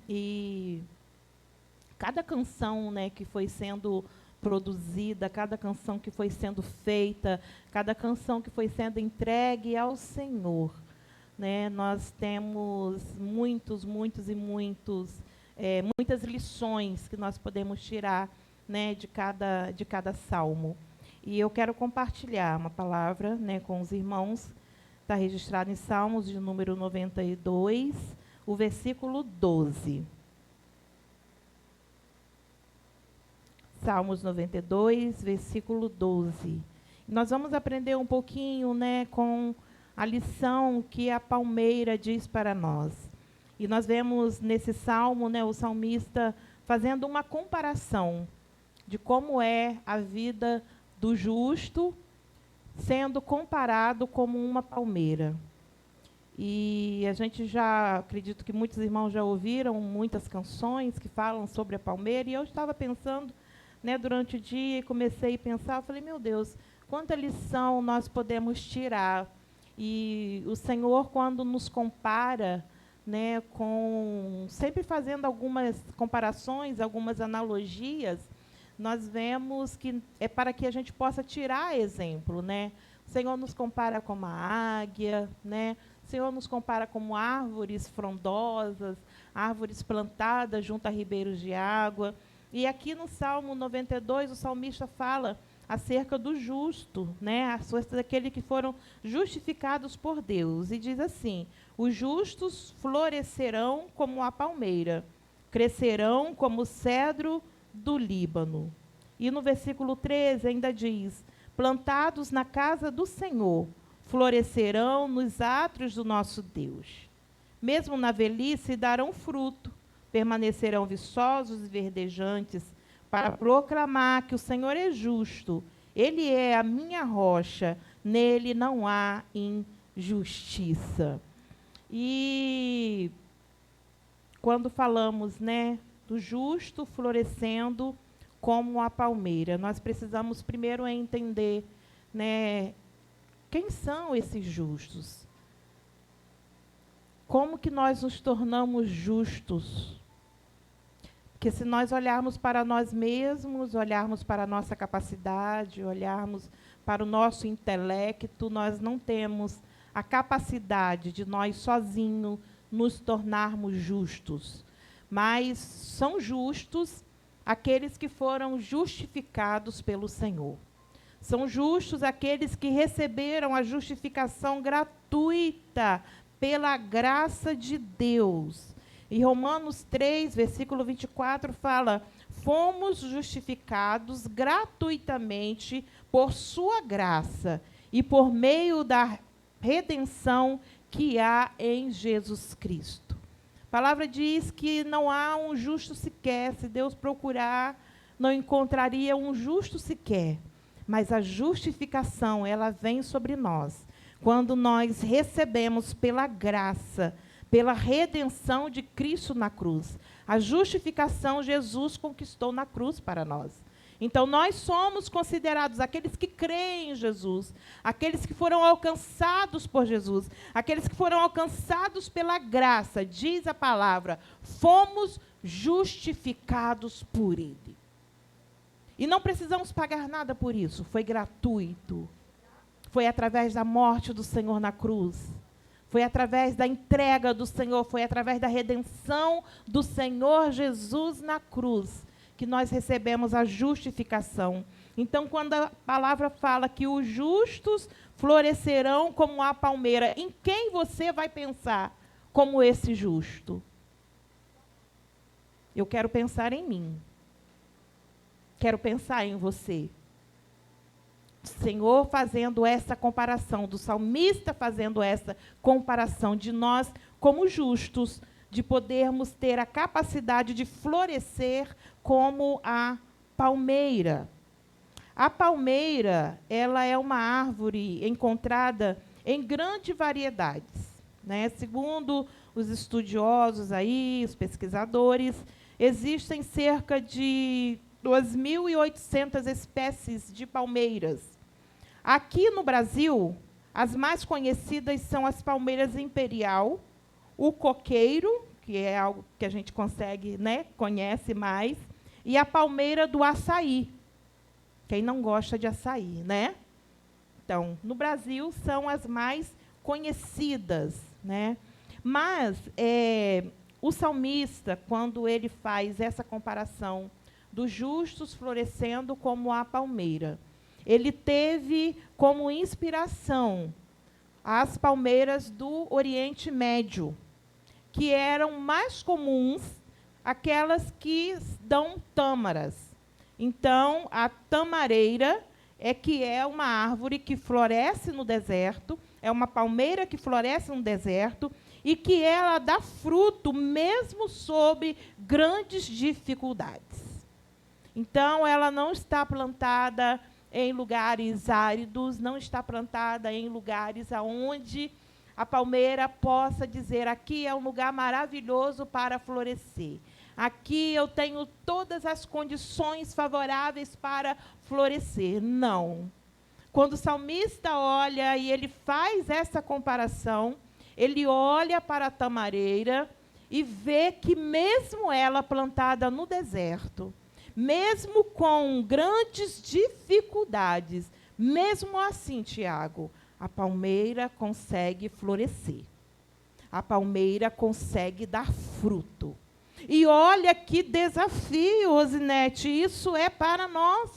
E cada canção, né, que foi sendo produzida, cada canção que foi sendo feita, cada canção que foi sendo entregue ao Senhor, né, nós temos muitas lições que nós podemos tirar, né, de cada salmo. E eu quero compartilhar uma palavra, né, com os irmãos. Está registrado em Salmos de número 92, o versículo 12. Salmos 92, versículo 12. Nós vamos aprender um pouquinho, né, com a lição que a palmeira diz para nós. E nós vemos nesse salmo, né, o salmista fazendo uma comparação de como é a vida do justo, sendo comparado como uma palmeira. E a gente já, acredito que muitos irmãos já ouviram muitas canções que falam sobre a palmeira, e eu estava pensando, né, durante o dia, e comecei a pensar, eu falei, meu Deus, quanta lição nós podemos tirar. E o Senhor, quando nos compara, né, sempre fazendo algumas comparações, algumas analogias, nós vemos que é para que a gente possa tirar exemplo, né? O Senhor nos compara com uma águia, né? O Senhor nos compara como árvores frondosas, árvores plantadas junto a ribeiros de água. E aqui no Salmo 92, o salmista fala acerca do justo, né? Acerca daqueles que foram justificados por Deus. E diz assim: os justos florescerão como a palmeira, crescerão como o cedro do Líbano. E no versículo 13 ainda diz: plantados na casa do Senhor, florescerão nos átrios do nosso Deus. Mesmo na velhice darão fruto, permanecerão viçosos e verdejantes, para proclamar que o Senhor é justo. Ele é a minha rocha, nele não há injustiça. E quando falamos, né, do justo florescendo como a palmeira, nós precisamos primeiro entender, né, quem são esses justos? Como que nós nos tornamos justos? Porque se nós olharmos para nós mesmos, olharmos para a nossa capacidade, olharmos para o nosso intelecto, nós não temos a capacidade de nós sozinhos nos tornarmos justos. Mas são justos aqueles que foram justificados pelo Senhor. São justos aqueles que receberam a justificação gratuita pela graça de Deus. E Romanos 3, versículo 24, fala: fomos justificados gratuitamente por sua graça e por meio da redenção que há em Jesus Cristo. A palavra diz que não há um justo sequer. Se Deus procurar, não encontraria um justo sequer. Mas a justificação, ela vem sobre nós, quando nós recebemos pela graça, pela redenção de Cristo na cruz. A justificação Jesus conquistou na cruz para nós. Então, nós somos considerados aqueles que creem em Jesus, aqueles que foram alcançados por Jesus, aqueles que foram alcançados pela graça, diz a palavra, fomos justificados por Ele. E não precisamos pagar nada por isso, foi gratuito. Foi através da morte do Senhor na cruz, foi através da entrega do Senhor, foi através da redenção do Senhor Jesus na cruz, que nós recebemos a justificação. Então, quando a palavra fala que os justos florescerão como a palmeira, em quem você vai pensar como esse justo? Eu quero pensar em mim. Quero pensar em você. O Senhor fazendo essa comparação, do salmista fazendo essa comparação de nós como justos, de podermos ter a capacidade de florescer como a palmeira. A palmeira, ela é uma árvore encontrada em grandes variedades, né? Segundo os estudiosos aí, os pesquisadores, existem cerca de 2.800 espécies de palmeiras. Aqui no Brasil, as mais conhecidas são as palmeiras imperial, o coqueiro, que é algo que a gente consegue, né, conhece mais, e a palmeira do açaí. Quem não gosta de açaí, né? Então, no Brasil, são as mais conhecidas, né? Mas o salmista, quando ele faz essa comparação dos justos florescendo como a palmeira, ele teve como inspiração as palmeiras do Oriente Médio, que eram mais comuns, aquelas que dão tâmaras. Então, a tamareira é uma árvore que floresce no deserto, é uma palmeira que floresce no deserto e que ela dá fruto mesmo sob grandes dificuldades. Então, ela não está plantada em lugares áridos, não está plantada em lugares onde a palmeira possa dizer: aqui é um lugar maravilhoso para florescer. Aqui eu tenho todas as condições favoráveis para florescer. Não. Quando o salmista olha e ele faz essa comparação, ele olha para a tamareira e vê que mesmo ela plantada no deserto, mesmo com grandes dificuldades, mesmo assim, Tiago, a palmeira consegue florescer. A palmeira consegue dar fruto. E olha que desafio, Osinete, isso é para nós.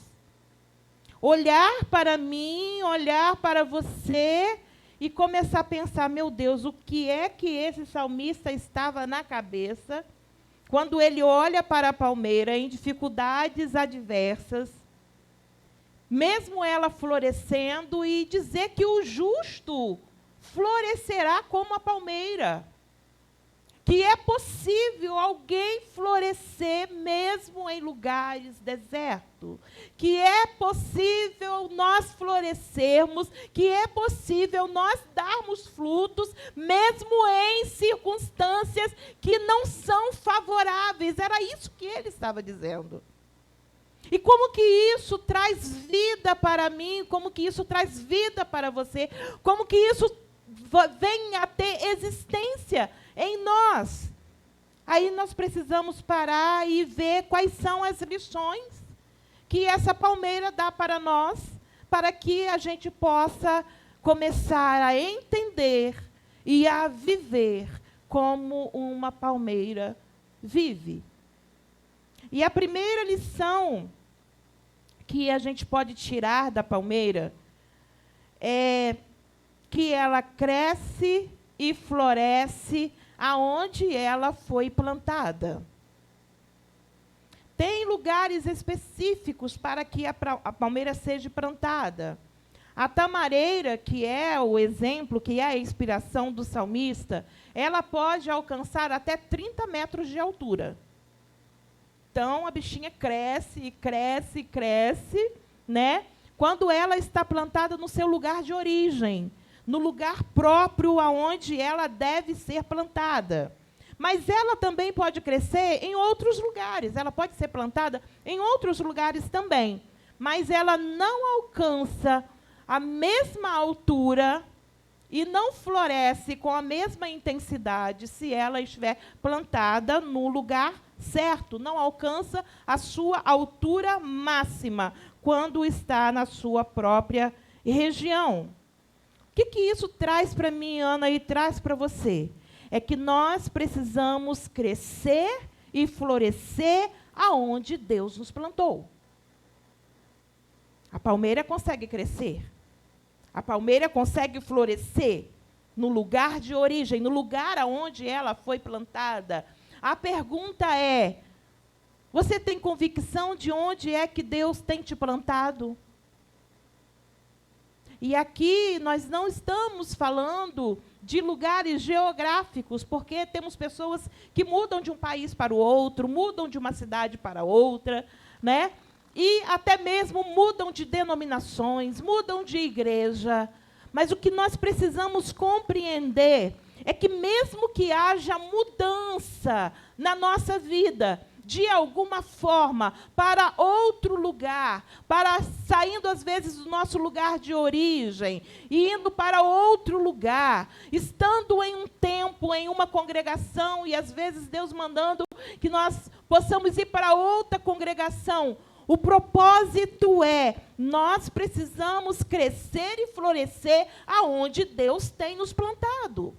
Olhar para mim, olhar para você e começar a pensar: meu Deus, o que é que esse salmista estava na cabeça quando ele olha para a palmeira em dificuldades adversas, mesmo ela florescendo, e dizer que o justo florescerá como a palmeira? Que é possível alguém florescer mesmo em lugares desertos, que é possível nós florescermos, que é possível nós darmos frutos mesmo em circunstâncias que não são favoráveis. Era isso que ele estava dizendo. E como que isso traz vida para mim, como que isso traz vida para você, como que isso vem a ter existência em nós? Aí nós precisamos parar e ver quais são as lições que essa palmeira dá para nós, para que a gente possa começar a entender e a viver como uma palmeira vive. E a primeira lição que a gente pode tirar da palmeira é que ela cresce e floresce aonde ela foi plantada. Tem lugares específicos para que a palmeira seja plantada. A tamareira, que é o exemplo, que é a inspiração do salmista, ela pode alcançar até 30 metros de altura. Então, a bichinha cresce e cresce e cresce, né? Quando ela está plantada no seu lugar de origem, no lugar próprio aonde ela deve ser plantada. Mas ela também pode crescer em outros lugares, ela pode ser plantada em outros lugares também, mas ela não alcança a mesma altura e não floresce com a mesma intensidade se ela estiver plantada no lugar certo, não alcança a sua altura máxima quando está na sua própria região. O que isso traz para mim, Ana, e traz para você? É que nós precisamos crescer e florescer aonde Deus nos plantou. A palmeira consegue crescer. A palmeira consegue florescer no lugar de origem, no lugar aonde ela foi plantada. A pergunta é: você tem convicção de onde é que Deus tem te plantado? E aqui nós não estamos falando de lugares geográficos, porque temos pessoas que mudam de um país para o outro, mudam de uma cidade para outra, né? E até mesmo mudam de denominações, mudam de igreja. Mas o que nós precisamos compreender é que mesmo que haja mudança na nossa vida, de alguma forma, para outro lugar, saindo às vezes do nosso lugar de origem, e indo para outro lugar, estando em um tempo, em uma congregação, e às vezes Deus mandando que nós possamos ir para outra congregação. O propósito é, nós precisamos crescer e florescer aonde Deus tem nos plantado.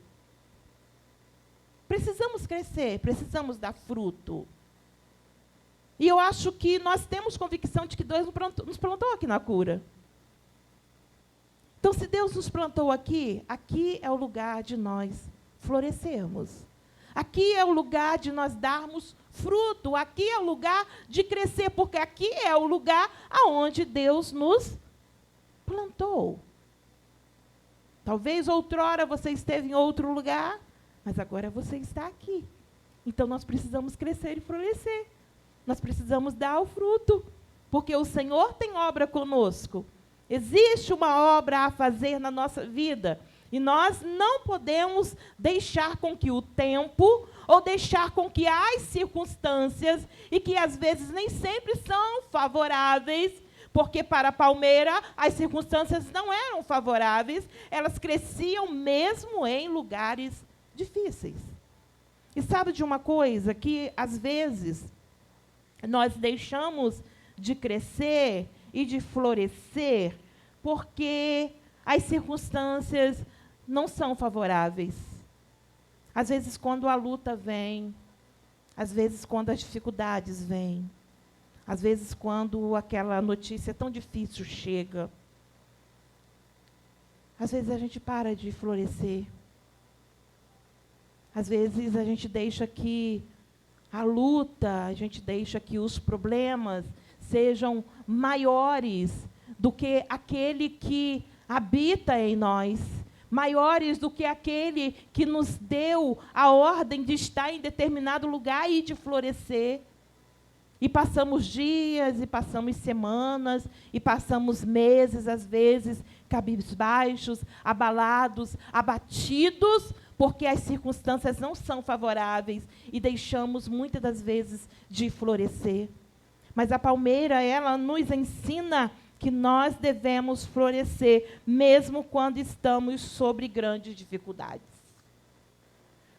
Precisamos crescer, precisamos dar fruto. E eu acho que nós temos convicção de que Deus nos plantou aqui na cura. Então, se Deus nos plantou aqui, aqui é o lugar de nós florescermos. Aqui é o lugar de nós darmos fruto. Aqui é o lugar de crescer, porque aqui é o lugar aonde Deus nos plantou. Talvez outrora você esteve em outro lugar, mas agora você está aqui. Então, nós precisamos crescer e florescer. Nós precisamos dar o fruto, porque o Senhor tem obra conosco. Existe uma obra a fazer na nossa vida, e nós não podemos deixar com que o tempo, ou deixar com que as circunstâncias, e que às vezes nem sempre são favoráveis, porque para a palmeira as circunstâncias não eram favoráveis, elas cresciam mesmo em lugares difíceis. E sabe de uma coisa? Que às vezes nós deixamos de crescer e de florescer porque as circunstâncias não são favoráveis. Às vezes, quando a luta vem, às vezes, quando as dificuldades vêm, às vezes, quando aquela notícia tão difícil chega, às vezes a gente para de florescer. Às vezes, a gente deixa que a luta, a gente deixa que os problemas sejam maiores do que aquele que habita em nós, maiores do que aquele que nos deu a ordem de estar em determinado lugar e de florescer. E passamos dias, e passamos semanas, e passamos meses, às vezes, cabisbaixos, abalados, abatidos, porque as circunstâncias não são favoráveis e deixamos, muitas das vezes, de florescer. Mas a palmeira, ela nos ensina que nós devemos florescer, mesmo quando estamos sobre grandes dificuldades.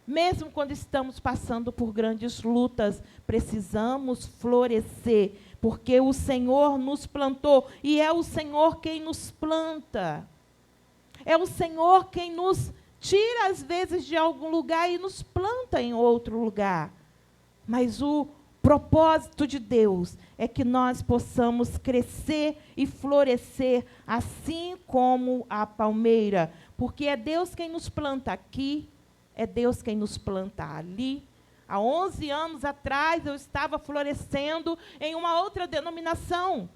Mesmo quando estamos passando por grandes lutas, precisamos florescer, porque o Senhor nos plantou, e é o Senhor quem nos planta. É o Senhor quem nos tira, às vezes, de algum lugar e nos planta em outro lugar. Mas o propósito de Deus é que nós possamos crescer e florescer, assim como a palmeira. Porque é Deus quem nos planta aqui, é Deus quem nos planta ali. Há 11 anos atrás, eu estava florescendo em uma outra denominação.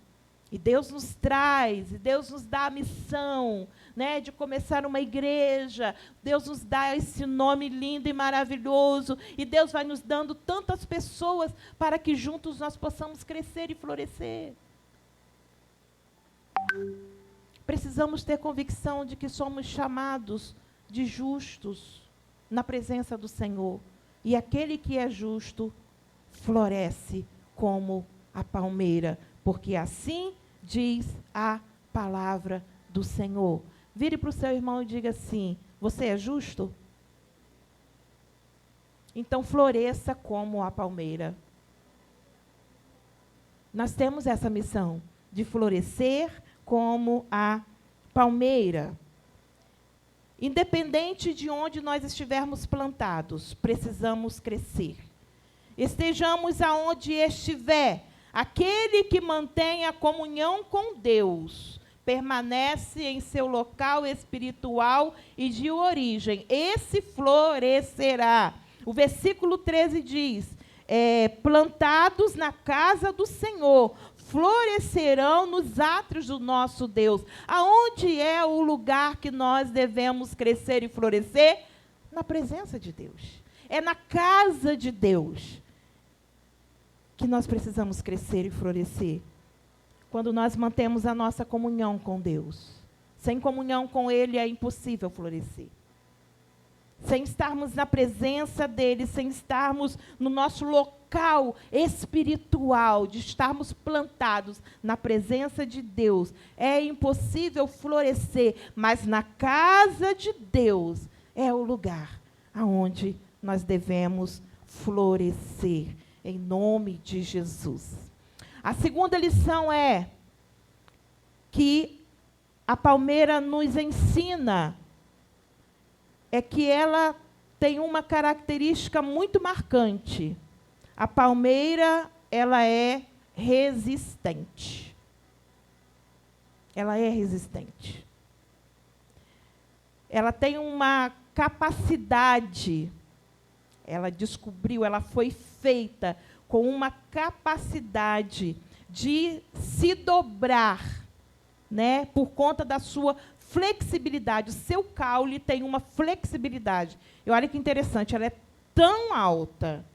E Deus nos traz, e Deus nos dá a missão, né, de começar uma igreja. Deus nos dá esse nome lindo e maravilhoso. E Deus vai nos dando tantas pessoas para que juntos nós possamos crescer e florescer. Precisamos ter convicção de que somos chamados de justos na presença do Senhor. E aquele que é justo floresce como a palmeira, porque assim diz a palavra do Senhor. Vire para o seu irmão e diga assim: você é justo? Então floresça como a palmeira. Nós temos essa missão de florescer como a palmeira. Independente de onde nós estivermos plantados, precisamos crescer. Estejamos aonde estiver, aquele que mantém a comunhão com Deus permanece em seu local espiritual e de origem. Esse florescerá. O versículo 13 diz: plantados na casa do Senhor, florescerão nos átrios do nosso Deus. Aonde é o lugar que nós devemos crescer e florescer? Na presença de Deus. É na casa de Deus que nós precisamos crescer e florescer. Quando nós mantemos a nossa comunhão com Deus. Sem comunhão com Ele é impossível florescer. sem estarmos na presença dele, sem estarmos no nosso local espiritual, de estarmos plantados na presença de Deus, é impossível florescer, mas na casa de Deus é o lugar aonde nós devemos florescer, em nome de Jesus. A segunda lição é que a palmeira nos ensina é que ela tem uma característica muito marcante. A palmeira, ela é resistente. Ela é resistente. Ela tem uma capacidade, ela descobriu, ela foi feita com uma capacidade de se dobrar, né, por conta da sua flexibilidade. O seu caule tem uma flexibilidade. E olha que interessante, ela é tão alta.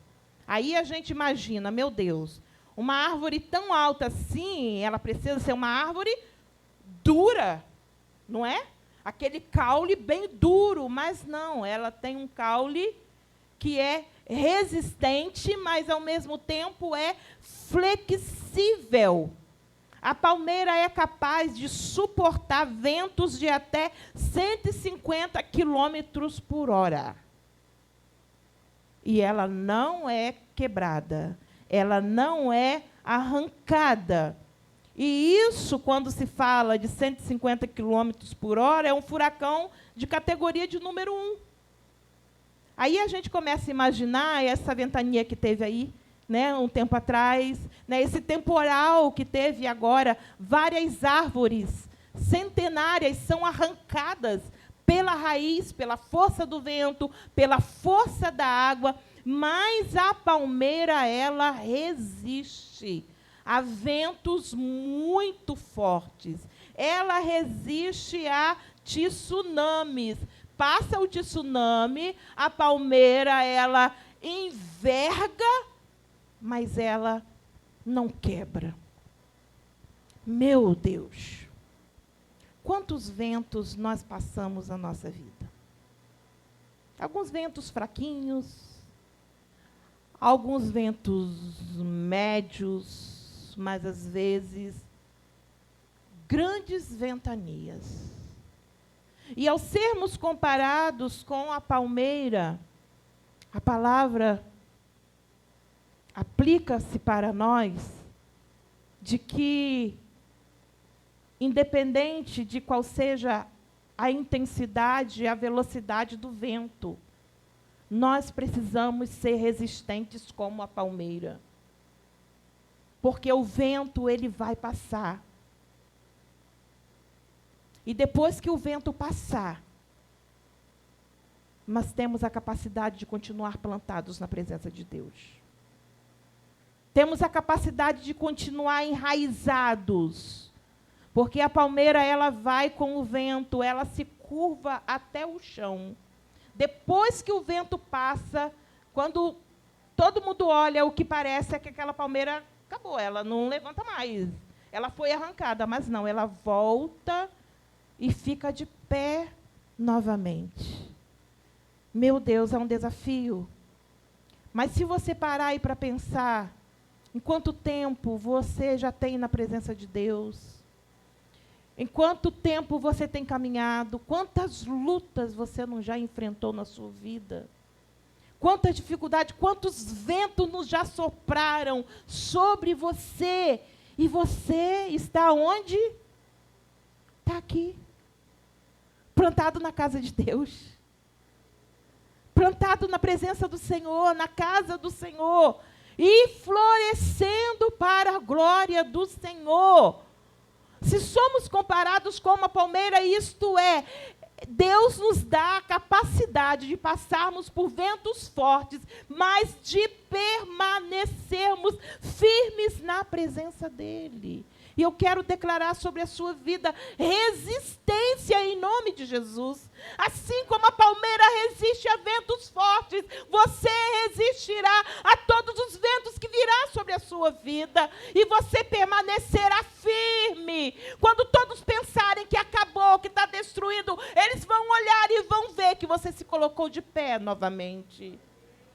Aí a gente imagina, meu Deus, uma árvore tão alta assim, ela precisa ser uma árvore dura, não é? Aquele caule bem duro, mas não, ela tem um caule que é resistente, mas, ao mesmo tempo, é flexível. A palmeira é capaz de suportar ventos de até 150 quilômetros por hora. E ela não é quebrada, ela não é arrancada. E isso, quando se fala de 150 quilômetros por hora, é um furacão de categoria de número 1. Aí a gente começa a imaginar essa ventania que teve aí, né, um tempo atrás, né, esse temporal que teve agora, várias árvores centenárias são arrancadas pela raiz, pela força do vento, pela força da água, mas a palmeira, ela resiste a ventos muito fortes. Ela resiste a tsunamis. Passa o tsunami, a palmeira, ela enverga, mas ela não quebra. Meu Deus! Quantos ventos nós passamos na nossa vida? Alguns ventos fraquinhos, alguns ventos médios, mas, às vezes, grandes ventanias. E, ao sermos comparados com a palmeira, a palavra aplica-se para nós de que, independente de qual seja a intensidade e a velocidade do vento, nós precisamos ser resistentes como a palmeira. Porque o vento, ele vai passar. E depois que o vento passar, nós temos a capacidade de continuar plantados na presença de Deus. Temos a capacidade de continuar enraizados. Porque a palmeira, ela vai com o vento, ela se curva até o chão. Depois que o vento passa, quando todo mundo olha, o que parece é que aquela palmeira acabou, ela não levanta mais. Ela foi arrancada, mas não, ela volta e fica de pé novamente. Meu Deus, é um desafio. Mas se você parar aí para pensar, em quanto tempo você já tem na presença de Deus? Em quanto tempo você tem caminhado? Quantas lutas você não já enfrentou na sua vida? Quantas dificuldades, quantos ventos nos já sopraram sobre você? E você está onde? Está aqui. Plantado na casa de Deus. Plantado na presença do Senhor, na casa do Senhor. E florescendo para a glória do Senhor. Se somos comparados com uma palmeira, isto é, Deus nos dá a capacidade de passarmos por ventos fortes, mas de permanecermos firmes na presença dEle. E eu quero declarar sobre a sua vida resistência em nome de Jesus. Assim como a palmeira resiste a ventos fortes, você resistirá a todos os ventos que virão sobre a sua vida e você permanecerá firme. Quando todos pensarem que acabou, que está destruído, eles vão olhar e vão ver que você se colocou de pé novamente.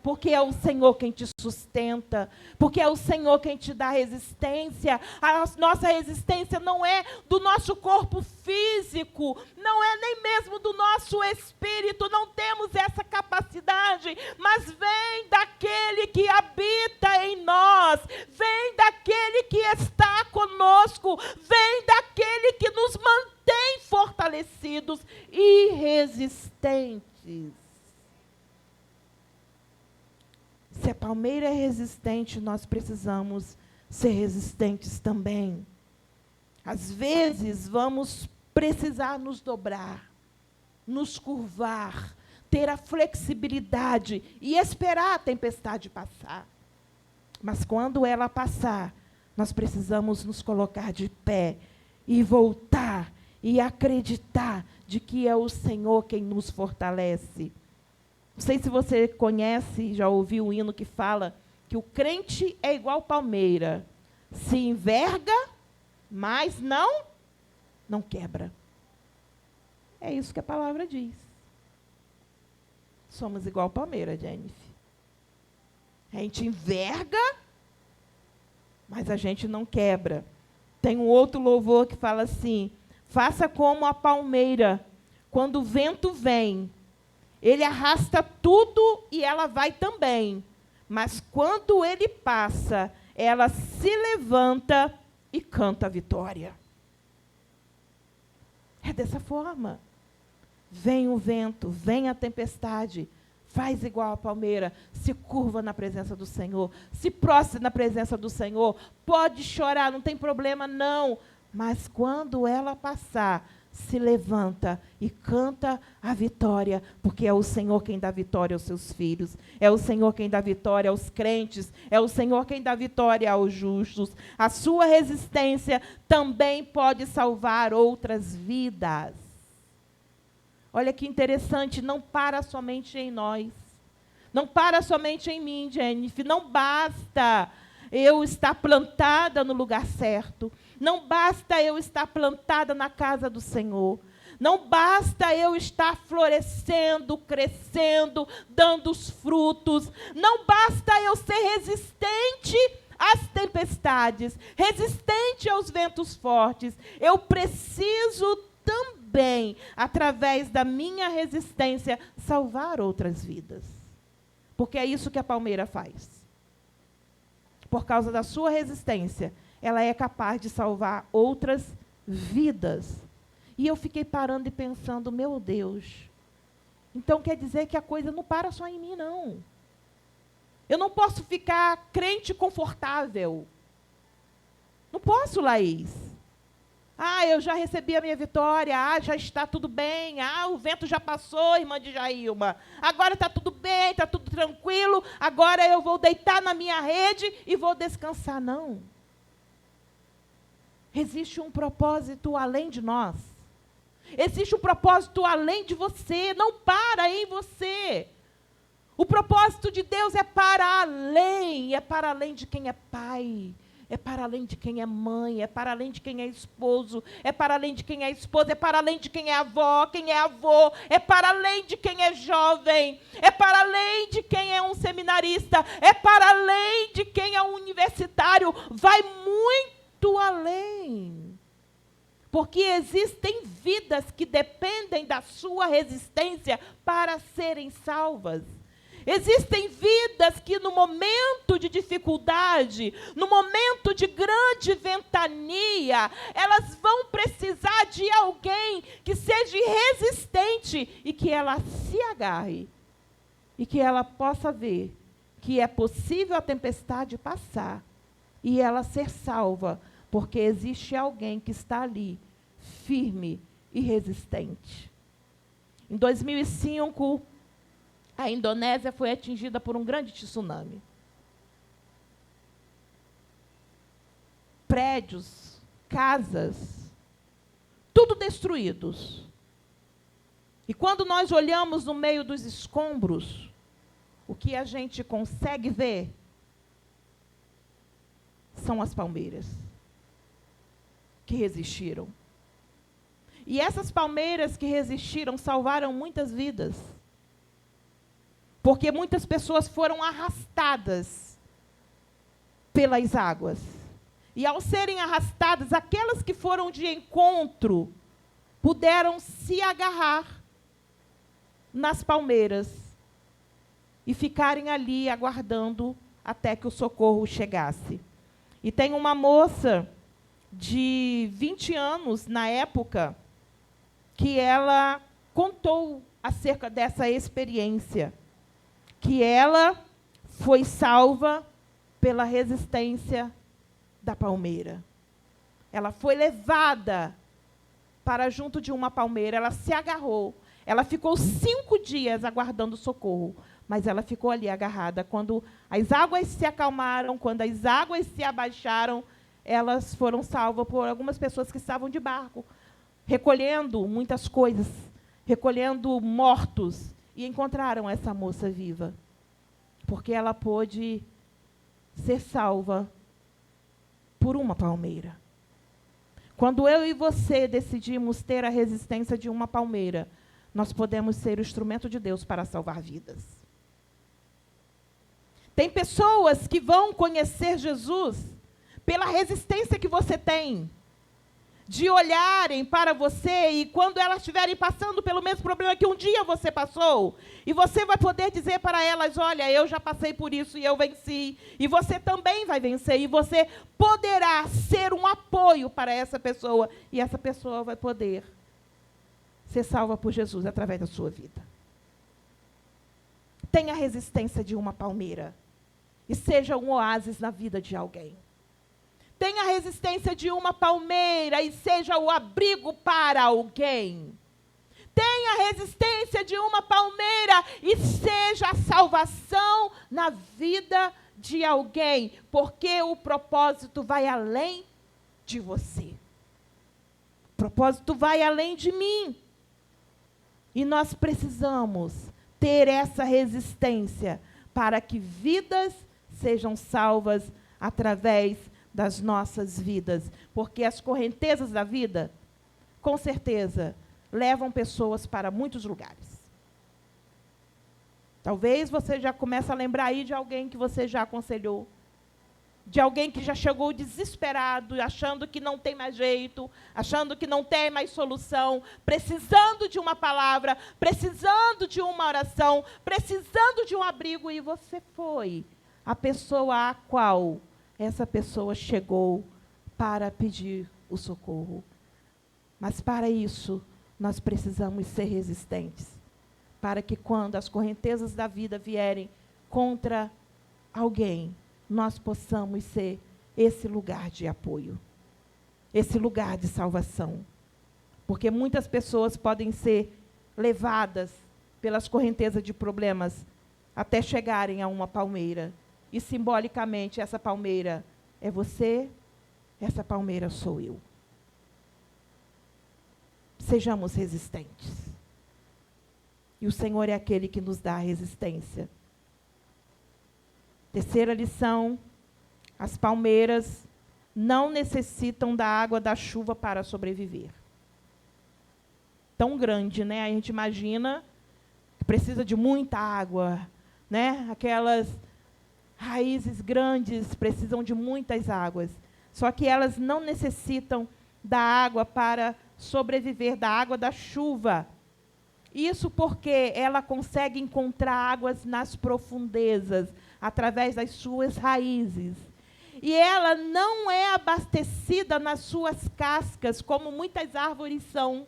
Porque é o Senhor quem te sustenta, porque é o Senhor quem te dá resistência. A nossa resistência não é do nosso corpo físico, não é nem mesmo do nosso espírito, não temos essa capacidade, mas vem daquele que habita em nós, vem daquele que está conosco, vem daquele que nos mantém fortalecidos e resistentes. Se a palmeira é resistente, nós precisamos ser resistentes também. Às vezes, vamos precisar nos dobrar, nos curvar, ter a flexibilidade e esperar a tempestade passar. Mas quando ela passar, nós precisamos nos colocar de pé e voltar e acreditar de que é o Senhor quem nos fortalece. Não sei se você conhece, já ouviu o hino que fala que o crente é igual palmeira. Se enverga, mas não quebra. É isso que a palavra diz. Somos igual palmeira, Jennifer. A gente enverga, mas a gente não quebra. Tem um outro louvor que fala assim: faça como a palmeira, quando o vento vem, ele arrasta tudo e ela vai também. Mas quando ele passa, ela se levanta e canta a vitória. É dessa forma. Vem o vento, vem a tempestade, faz igual a palmeira, se curva na presença do Senhor, se prostre na presença do Senhor, pode chorar, não tem problema não, mas quando ela passar, se levanta e canta a vitória, porque é o Senhor quem dá vitória aos seus filhos, é o Senhor quem dá vitória aos crentes, é o Senhor quem dá vitória aos justos. A sua resistência também pode salvar outras vidas. Olha que interessante, não para somente em nós, não para somente em mim, Jennifer, não basta eu estar plantada no lugar certo, não basta eu estar plantada na casa do Senhor, não basta eu estar florescendo, crescendo, dando os frutos, não basta eu ser resistente às tempestades, resistente aos ventos fortes, eu preciso também, através da minha resistência, salvar outras vidas. Porque é isso que a palmeira faz. Por causa da sua resistência, ela é capaz de salvar outras vidas. E eu fiquei parando e pensando, meu Deus, então quer dizer que a coisa não para só em mim, não. Eu não posso ficar crente confortável. Não posso, Laís. Eu já recebi a minha vitória, já está tudo bem, o vento já passou, irmã de Jailma. Agora está tudo bem, está tudo tranquilo, agora eu vou deitar na minha rede e vou descansar. Não. Existe um propósito além de nós. Existe um propósito além de você, não para em você. O propósito de Deus é para além de quem é pai, é para além de quem é mãe, é para além de quem é esposo, é para além de quem é esposa, é para além de quem é avó, quem é avô, é para além de quem é jovem, é para além de quem é um seminarista, é para além de quem é um universitário, vai muito além. Porque existem vidas que dependem da sua resistência para serem salvas. Existem vidas que no momento de dificuldade, no momento de grande ventania, elas vão precisar de alguém que seja resistente e que ela se agarre. E que ela possa ver que é possível a tempestade passar e ela ser salva, porque existe alguém que está ali, firme e resistente. Em 2005, a Indonésia foi atingida por um grande tsunami. Prédios, casas, tudo destruídos. E quando nós olhamos no meio dos escombros, o que a gente consegue ver são as palmeiras que resistiram. E essas palmeiras que resistiram salvaram muitas vidas. Porque muitas pessoas foram arrastadas pelas águas. E ao serem arrastadas, aquelas que foram de encontro puderam se agarrar nas palmeiras e ficarem ali aguardando até que o socorro chegasse. E tem uma moça de 20 anos, na época, que ela contou acerca dessa experiência, que ela foi salva pela resistência da palmeira. Ela foi levada para junto de uma palmeira, ela se agarrou. Ela ficou 5 dias aguardando socorro, mas ela ficou ali agarrada. Quando as águas se acalmaram, quando as águas se abaixaram, elas foram salvas por algumas pessoas que estavam de barco, recolhendo muitas coisas, recolhendo mortos, e encontraram essa moça viva, porque ela pôde ser salva por uma palmeira. Quando eu e você decidimos ter a resistência de uma palmeira, nós podemos ser o instrumento de Deus para salvar vidas. Tem pessoas que vão conhecer Jesus pela resistência que você tem, de olharem para você, e quando elas estiverem passando pelo mesmo problema que um dia você passou, e você vai poder dizer para elas, olha, eu já passei por isso e eu venci, e você também vai vencer, e você poderá ser um apoio para essa pessoa, e essa pessoa vai poder ser salva por Jesus através da sua vida. Tenha a resistência de uma palmeira, e seja um oásis na vida de alguém. Tenha a resistência de uma palmeira e seja o abrigo para alguém. Tenha a resistência de uma palmeira e seja a salvação na vida de alguém, porque o propósito vai além de você. O propósito vai além de mim. E nós precisamos ter essa resistência para que vidas sejam salvas através das nossas vidas, porque as correntezas da vida, com certeza, levam pessoas para muitos lugares. Talvez você já comece a lembrar aí de alguém que você já aconselhou, de alguém que já chegou desesperado, achando que não tem mais jeito, achando que não tem mais solução, precisando de uma palavra, precisando de uma oração, precisando de um abrigo, e você foi a pessoa a qual essa pessoa chegou para pedir o socorro. Mas para isso, nós precisamos ser resistentes, para que quando as correntezas da vida vierem contra alguém, nós possamos ser esse lugar de apoio, esse lugar de salvação. Porque muitas pessoas podem ser levadas pelas correntezas de problemas até chegarem a uma palmeira. E, simbolicamente, essa palmeira é você, essa palmeira sou eu. Sejamos resistentes. E o Senhor é aquele que nos dá a resistência. Terceira lição: as palmeiras não necessitam da água da chuva para sobreviver. Tão grande, né? A gente imagina que precisa de muita água, né? Aquelas raízes grandes precisam de muitas águas. Só que elas não necessitam da água para sobreviver, da água da chuva. Isso porque ela consegue encontrar águas nas profundezas, através das suas raízes. E ela não é abastecida nas suas cascas, como muitas árvores são.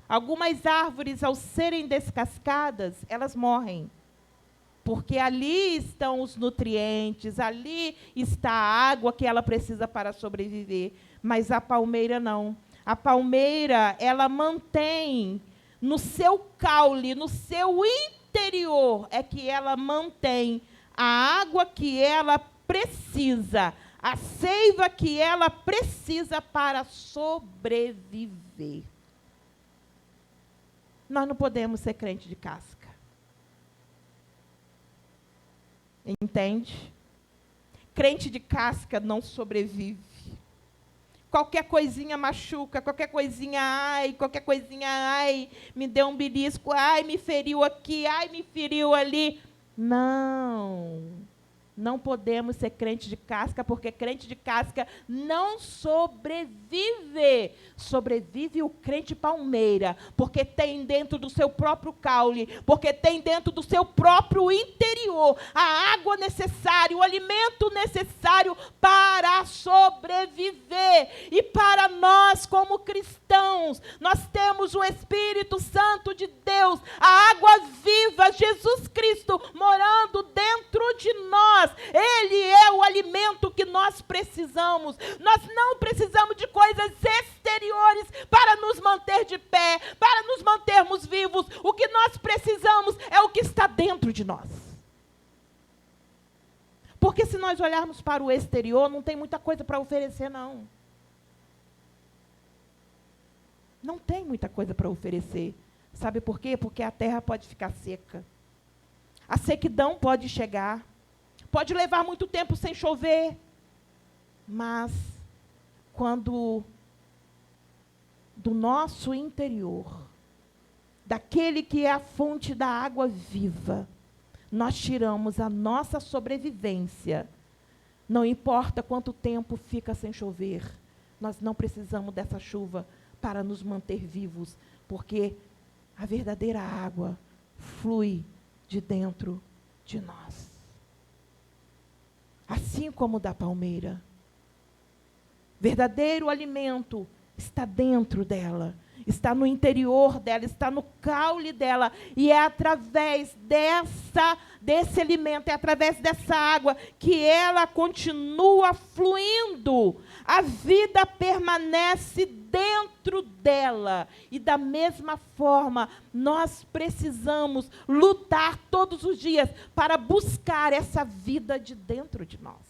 Algumas árvores, ao serem descascadas, elas morrem. Porque ali estão os nutrientes, ali está a água que ela precisa para sobreviver. Mas a palmeira não. A palmeira, ela mantém no seu caule, no seu interior, é que ela mantém a água que ela precisa, a seiva que ela precisa para sobreviver. Nós não podemos ser crente de casca. Entende? Crente de casca não sobrevive. Qualquer coisinha machuca, qualquer coisinha, ai, me deu um belisco, ai, me feriu aqui, ai, me feriu ali. Não podemos ser crente de casca, porque crente de casca não sobrevive. Sobrevive o crente palmeira, porque tem dentro do seu próprio caule, porque tem dentro do seu próprio interior a água necessária, o alimento necessário para sobreviver. E para nós, como cristãos, nós temos o Espírito Santo de Deus, a água viva, Jesus Cristo, morando dentro de nós. Ele é o alimento que nós precisamos. Nós não precisamos de coisas exteriores para nos manter de pé, para nos mantermos vivos. O que nós precisamos é o que está dentro de nós. Porque se nós olharmos para o exterior, não tem muita coisa para oferecer, não. Não tem muita coisa para oferecer. Sabe por quê? Porque a terra pode ficar seca. A sequidão pode chegar. Pode levar muito tempo sem chover. Mas, quando do nosso interior, daquele que é a fonte da água viva, nós tiramos a nossa sobrevivência, não importa quanto tempo fica sem chover, nós não precisamos dessa chuva para nos manter vivos, porque a verdadeira água flui de dentro de nós. Assim como da palmeira. Verdadeiro alimento está dentro dela, está no interior dela, está no caule dela, e é através desse alimento, é através dessa água que ela continua fluindo. A vida permanece dentro dela. E da mesma forma, nós precisamos lutar todos os dias para buscar essa vida de dentro de nós.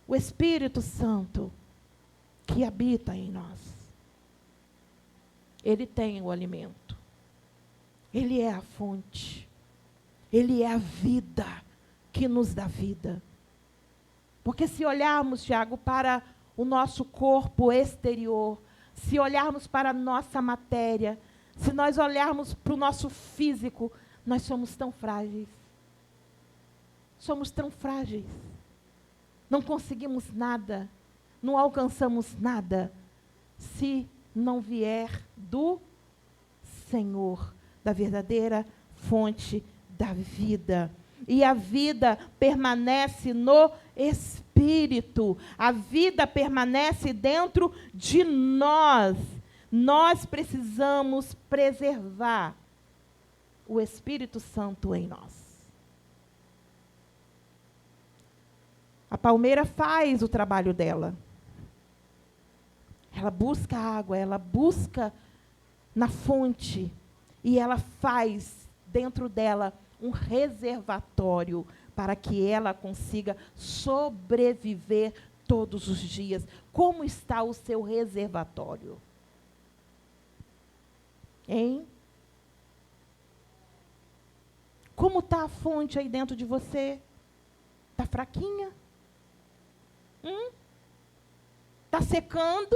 O Espírito Santo que habita em nós, ele tem o alimento. Ele é a fonte. Ele é a vida que nos dá vida. Porque se olharmos, Tiago, para o nosso corpo exterior, se olharmos para a nossa matéria, se nós olharmos para o nosso físico, nós somos tão frágeis. Somos tão frágeis. Não conseguimos nada, não alcançamos nada, se não vier do Senhor, da verdadeira fonte da vida. E a vida permanece no Espírito. A vida permanece dentro de nós. Nós precisamos preservar o Espírito Santo em nós. A palmeira faz o trabalho dela. Ela busca água, ela busca na fonte. E ela faz dentro dela um reservatório para que ela consiga sobreviver todos os dias. Como está o seu reservatório? Hein? Como está a fonte aí dentro de você? Está fraquinha? Está secando?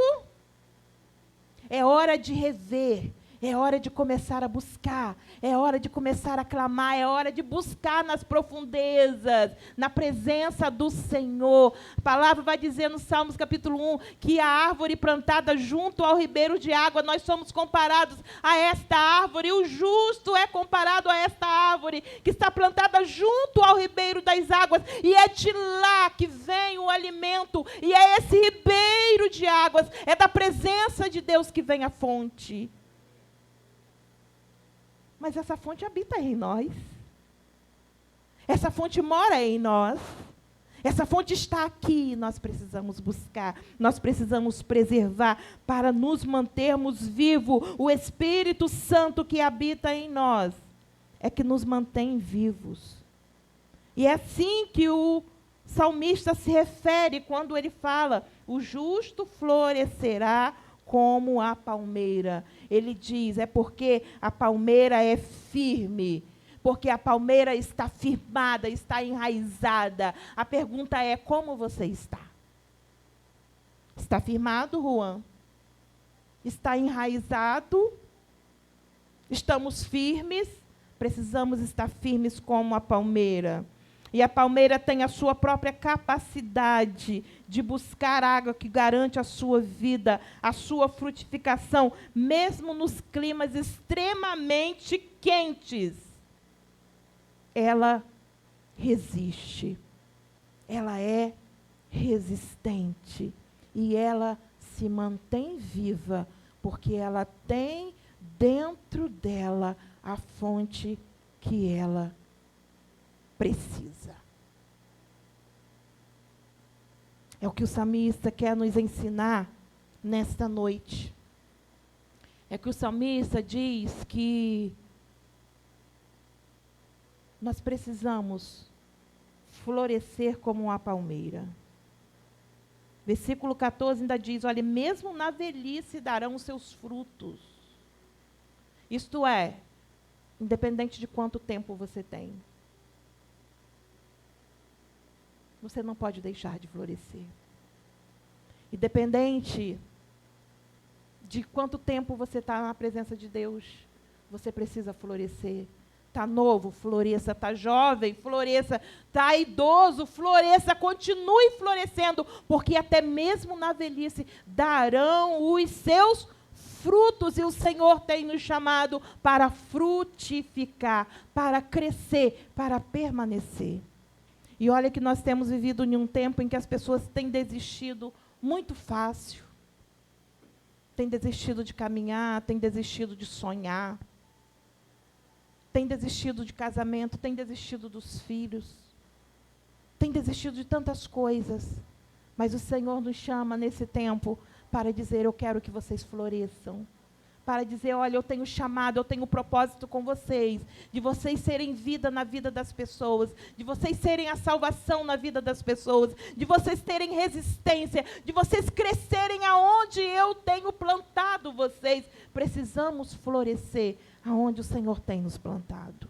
É hora de rever. É hora de começar a buscar, é hora de começar a clamar, é hora de buscar nas profundezas, na presença do Senhor. A palavra vai dizer no Salmos capítulo 1, que a árvore plantada junto ao ribeiro de água, nós somos comparados a esta árvore, o justo é comparado a esta árvore, que está plantada junto ao ribeiro das águas, e é de lá que vem o alimento, e é esse ribeiro de águas, é da presença de Deus que vem a fonte. Mas essa fonte habita em nós. Essa fonte mora em nós. Essa fonte está aqui. Nós precisamos buscar. Nós precisamos preservar para nos mantermos vivos. O Espírito Santo que habita em nós é que nos mantém vivos. E é assim que o salmista se refere quando ele fala: o justo florescerá como a palmeira. Ele diz, é porque a palmeira é firme. porque a palmeira está firmada, está enraizada. A pergunta é: como você está? Está firmado, Juan? Está enraizado? Estamos firmes? Precisamos estar firmes como a palmeira. E a palmeira tem a sua própria capacidade de buscar água que garante a sua vida, a sua frutificação, mesmo nos climas extremamente quentes. Ela resiste. Ela é resistente. E ela se mantém viva, porque ela tem dentro dela a fonte que ela precisa. É o que o salmista quer nos ensinar nesta noite. É que o salmista diz que nós precisamos florescer como uma palmeira. Versículo 14 ainda diz: olha, mesmo na velhice darão os seus frutos. Isto é, independente de quanto tempo você tem, você não pode deixar de florescer. Independente de quanto tempo você está na presença de Deus, você precisa florescer. Está novo, floresça. Está jovem, floresça. Está idoso, floresça. Continue florescendo, porque até mesmo na velhice darão os seus frutos. E o Senhor tem nos chamado para frutificar, para crescer, para permanecer. E olha que nós temos vivido em um tempo em que as pessoas têm desistido muito fácil. Têm desistido de caminhar, têm desistido de sonhar. Têm desistido de casamento, têm desistido dos filhos. Têm desistido de tantas coisas. Mas o Senhor nos chama nesse tempo para dizer: eu quero que vocês floresçam. Para dizer: olha, eu tenho chamado, eu tenho propósito com vocês, de vocês serem vida na vida das pessoas, de vocês serem a salvação na vida das pessoas, de vocês terem resistência, de vocês crescerem aonde eu tenho plantado vocês. Precisamos florescer aonde o Senhor tem nos plantado.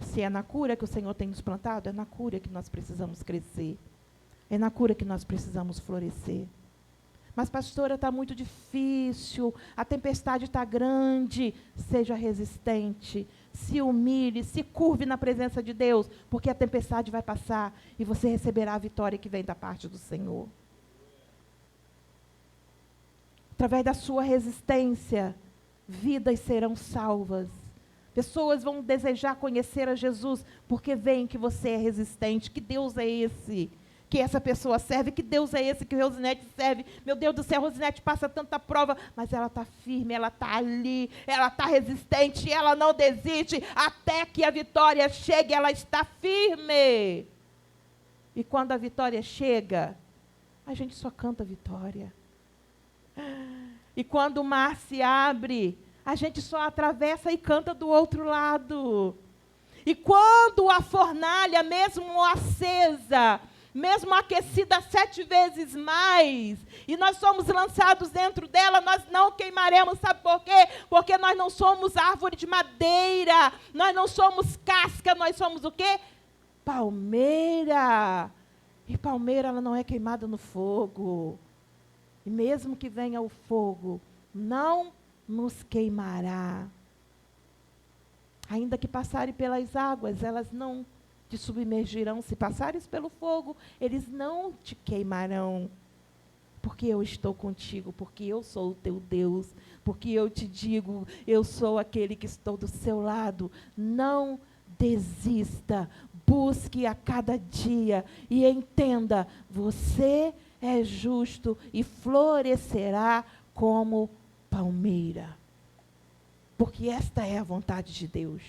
Se é na cura que o Senhor tem nos plantado, é na cura que nós precisamos crescer. É na cura que nós precisamos florescer. Mas, pastora, está muito difícil, a tempestade está grande. Seja resistente, se humilhe, se curve na presença de Deus, porque a tempestade vai passar e você receberá a vitória que vem da parte do Senhor. Através da sua resistência, vidas serão salvas. Pessoas vão desejar conhecer a Jesus, porque veem que você é resistente. Que Deus é esse que essa pessoa serve? Que Deus é esse que Rosinete serve? Meu Deus do céu, Rosinete passa tanta prova, mas ela está firme, ela está ali, ela está resistente, ela não desiste, até que a vitória chegue, ela está firme. E quando a vitória chega, a gente só canta vitória. E quando o mar se abre, a gente só atravessa e canta do outro lado. E quando a fornalha, mesmo acesa, mesmo aquecida 7 vezes mais, e nós somos lançados dentro dela, nós não queimaremos. Sabe por quê? Porque nós não somos árvore de madeira, nós não somos casca, nós somos o quê? Palmeira. E palmeira, ela não é queimada no fogo. E mesmo que venha o fogo, não nos queimará. Ainda que passarem pelas águas, elas não te submergirão. Se passares pelo fogo, eles não te queimarão. Porque eu estou contigo, porque eu sou o teu Deus, porque eu te digo, eu sou aquele que estou do seu lado. Não desista, busque a cada dia e entenda, você é justo e florescerá como palmeira. Porque esta é a vontade de Deus.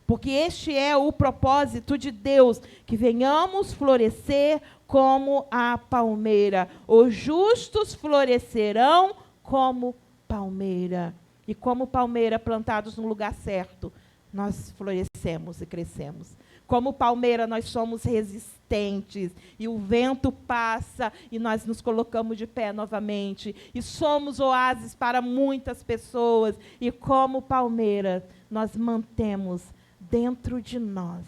Porque este é o propósito de Deus, que venhamos florescer como a palmeira. Os justos florescerão como palmeira. E como palmeira plantados no lugar certo, nós florescemos e crescemos. Como palmeira, nós somos resistentes, e o vento passa, e nós nos colocamos de pé novamente, e somos oásis para muitas pessoas, e como palmeira, nós mantemos dentro de nós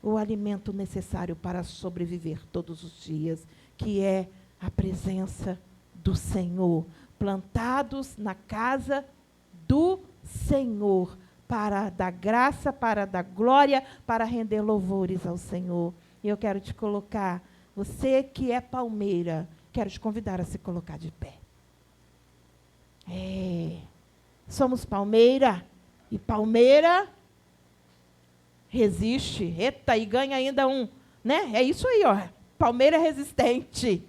o alimento necessário para sobreviver todos os dias, que é a presença do Senhor, plantados na casa do Senhor, para dar graça, para dar glória, para render louvores ao Senhor. E eu quero te colocar, você que é palmeira, quero te convidar a se colocar de pé. Somos palmeira, e palmeira resiste, eita, e ganha ainda um, né? É isso aí, ó, palmeira resistente.